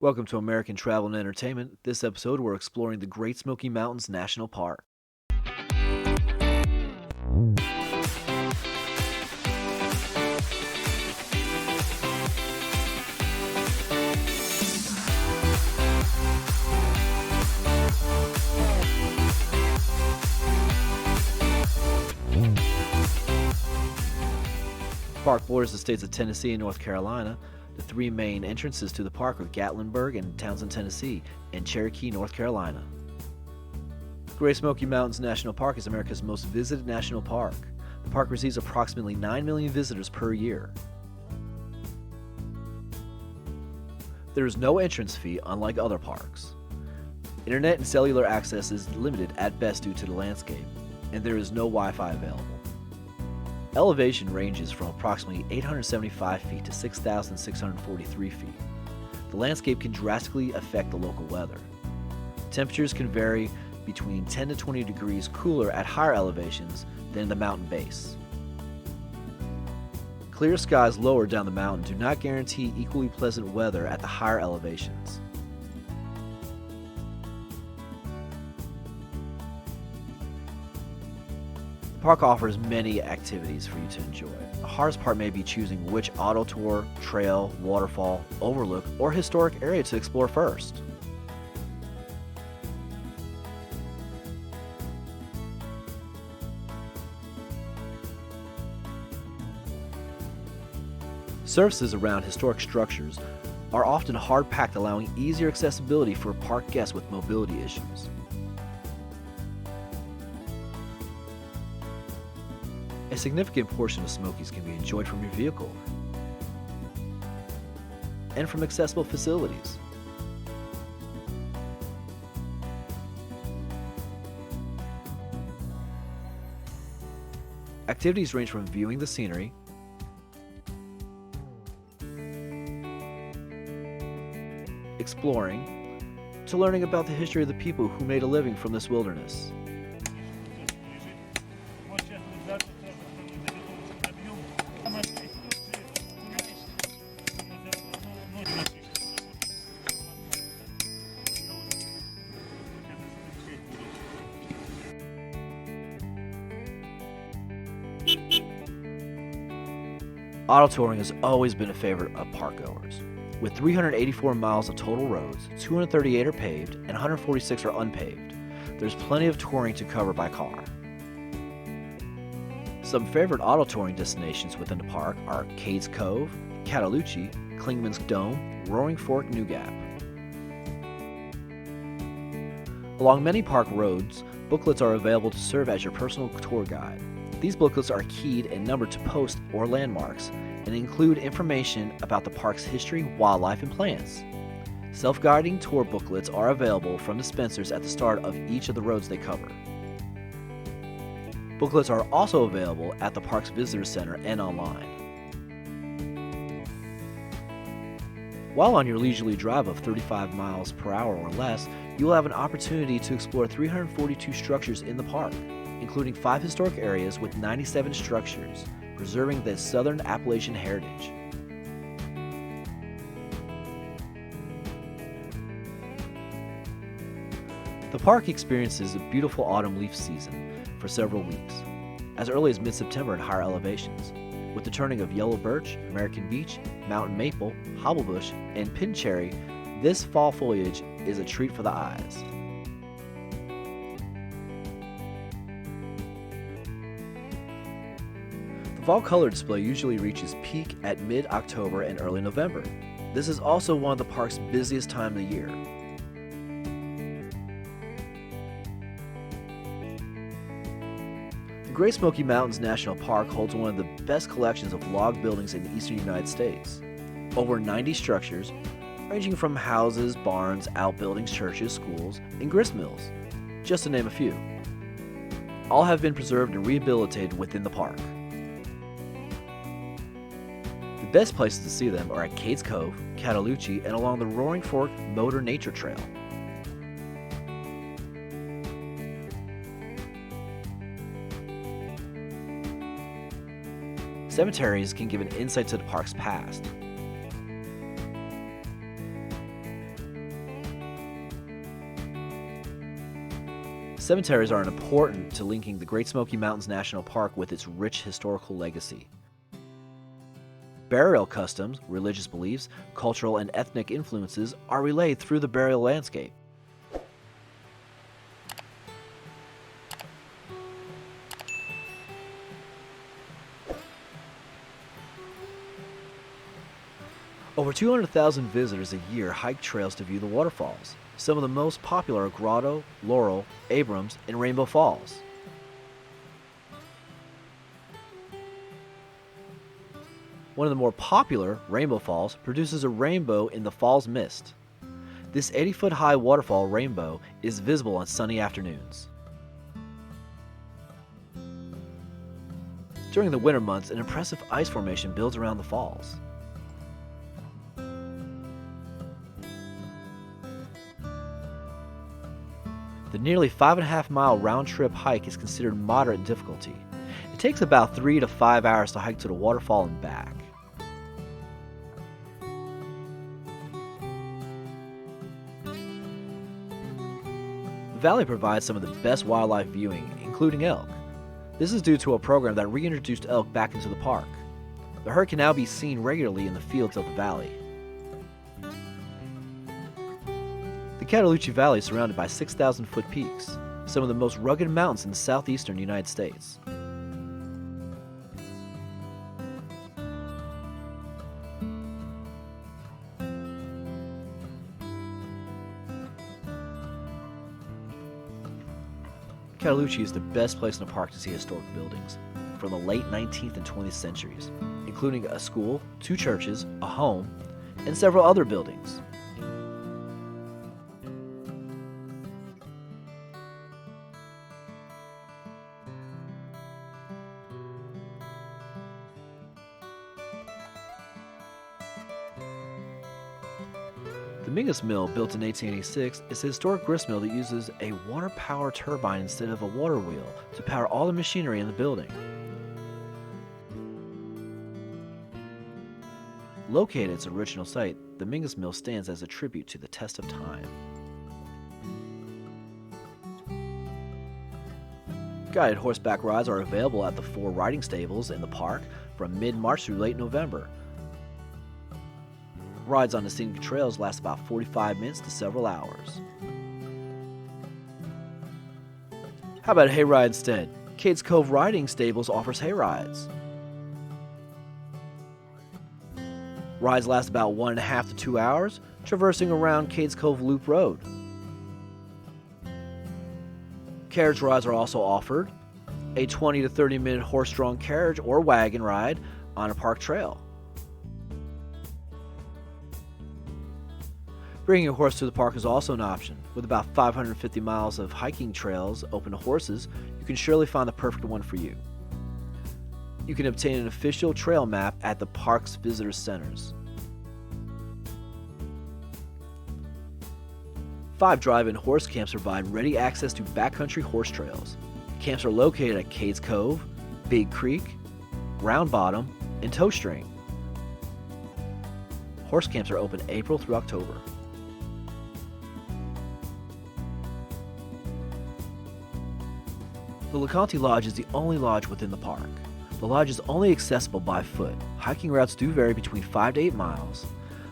Welcome to American Travel and Entertainment. This episode, we're exploring the Great Smoky Mountains National Park. The park borders the states of Tennessee and North Carolina. The three main entrances to the park are Gatlinburg in Townsend, Tennessee, and Cherokee, North Carolina. Great Smoky Mountains National Park is America's most visited national park. The park receives approximately 9 million visitors per year. There is no entrance fee, unlike other parks. Internet and cellular access is limited at best due to the landscape, and there is no Wi-Fi available. Elevation ranges from approximately 875 feet to 6,643 feet. The landscape can drastically affect the local weather. Temperatures can vary between 10 to 20 degrees cooler at higher elevations than in the mountain base. Clear skies lower down the mountain do not guarantee equally pleasant weather at the higher elevations. The park offers many activities for you to enjoy. The hardest part may be choosing which auto tour, trail, waterfall, overlook, or historic area to explore first. Surfaces around historic structures are often hard-packed, allowing easier accessibility for park guests with mobility issues. A significant portion of Smokies can be enjoyed from your vehicle and from accessible facilities. Activities range from viewing the scenery, exploring, to learning about the history of the people who made a living from this wilderness. Auto touring has always been a favorite of parkgoers. With 384 miles of total roads, 238 are paved and 146 are unpaved. There's plenty of touring to cover by car. Some favorite auto touring destinations within the park are Cades Cove, Cataloochee, Clingman's Dome, Roaring Fork, New Gap. Along many park roads, booklets are available to serve as your personal tour guide. These booklets are keyed and numbered to posts or landmarks and include information about the park's history, wildlife, and plants. Self-guiding tour booklets are available from dispensers at the start of each of the roads they cover. Booklets are also available at the park's visitor center and online. While on your leisurely drive of 35 miles per hour or less, you will have an opportunity to explore 342 structures in the park, including 5 historic areas with 97 structures, preserving the Southern Appalachian heritage. The park experiences a beautiful autumn leaf season for several weeks, as early as mid-September at higher elevations. With the turning of yellow birch, American beech, mountain maple, hobblebush, and pin cherry, this fall foliage is a treat for the eyes. The fall color display usually reaches peak at mid-October and early November. This is also one of the park's busiest time of the year. The Great Smoky Mountains National Park holds one of the best collections of log buildings in the eastern United States. Over 90 structures, ranging from houses, barns, outbuildings, churches, schools, and grist mills, just to name a few. All have been preserved and rehabilitated within the park. The best places to see them are at Cades Cove, Cataloochee, and along the Roaring Fork Motor Nature Trail. Cemeteries can give an insight to the park's past. Cemeteries are important to linking the Great Smoky Mountains National Park with its rich historical legacy. Burial customs, religious beliefs, cultural and ethnic influences are relayed through the burial landscape. Over 200,000 visitors a year hike trails to view the waterfalls. Some of the most popular are Grotto, Laurel, Abrams, and Rainbow Falls. One of the more popular, Rainbow Falls, produces a rainbow in the fall's mist. This 80-foot-high waterfall rainbow is visible on sunny afternoons. During the winter months, an impressive ice formation builds around the falls. The nearly 5.5-mile round-trip hike is considered moderate in difficulty. It takes about 3 to 5 hours to hike to the waterfall and back. The valley provides some of the best wildlife viewing, including elk. This is due to a program that reintroduced elk back into the park. The herd can now be seen regularly in the fields of the valley. The Cataloochee Valley is surrounded by 6,000-foot peaks, some of the most rugged mountains in the southeastern United States. Cataloochee is the best place in the park to see historic buildings from the late 19th and 20th centuries, including a school, 2 churches, a home, and several other buildings. The Mingus Mill, built in 1886, is a historic grist mill that uses a water power turbine instead of a water wheel to power all the machinery in the building. Located at its original site, the Mingus Mill stands as a tribute to the test of time. Guided horseback rides are available at the 4 riding stables in the park from mid-March through late November. Rides on the scenic trails last about 45 minutes to several hours. How about a hayride instead? Cades Cove Riding Stables offers hayrides. Rides last about 1.5 to 2 hours, traversing around Cades Cove Loop Road. Carriage rides are also offered, a 20 to 30 minute horse-drawn carriage or wagon ride on a park trail. Bringing your horse to the park is also an option. With about 550 miles of hiking trails open to horses, you can surely find the perfect one for you. You can obtain an official trail map at the park's visitor centers. 5 drive-in horse camps provide ready access to backcountry horse trails. Camps are located at Cades Cove, Big Creek, Round Bottom, and Toe String. Horse camps are open April through October. The Lecante Lodge is the only lodge within the park. The lodge is only accessible by foot. Hiking routes do vary between 5 to 8 miles.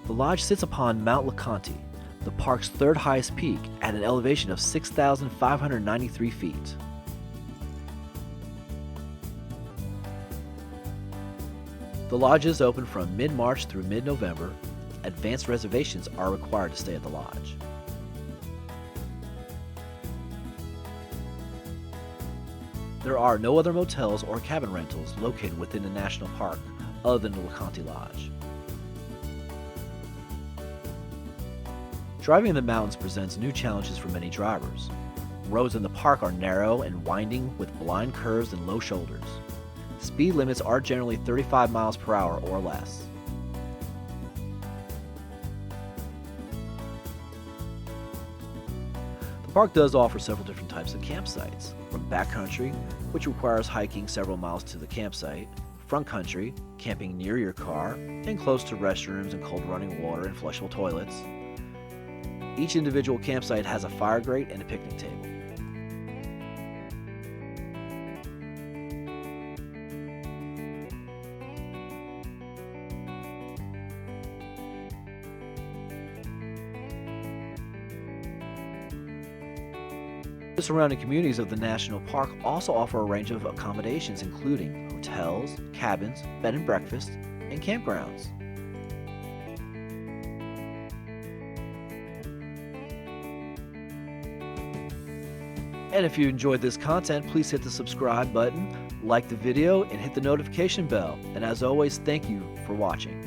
The lodge sits upon Mount Lecante, the park's 3rd highest peak, at an elevation of 6,593 feet. The lodge is open from mid-March through mid-November. Advanced reservations are required to stay at the lodge. There are no other motels or cabin rentals located within the national park other than the Lecante Lodge. Driving in the mountains presents new challenges for many drivers. Roads in the park are narrow and winding with blind curves and low shoulders. Speed limits are generally 35 miles per hour or less. The park does offer several different types of campsites, from backcountry, which requires hiking several miles to the campsite, front country, camping near your car, and close to restrooms and cold running water and flushable toilets. Each individual campsite has a fire grate and a picnic table. The surrounding communities of the national park also offer a range of accommodations including hotels, cabins, bed and breakfast, and campgrounds. And if you enjoyed this content, please hit the subscribe button, like the video, and hit the notification bell. And as always, thank you for watching.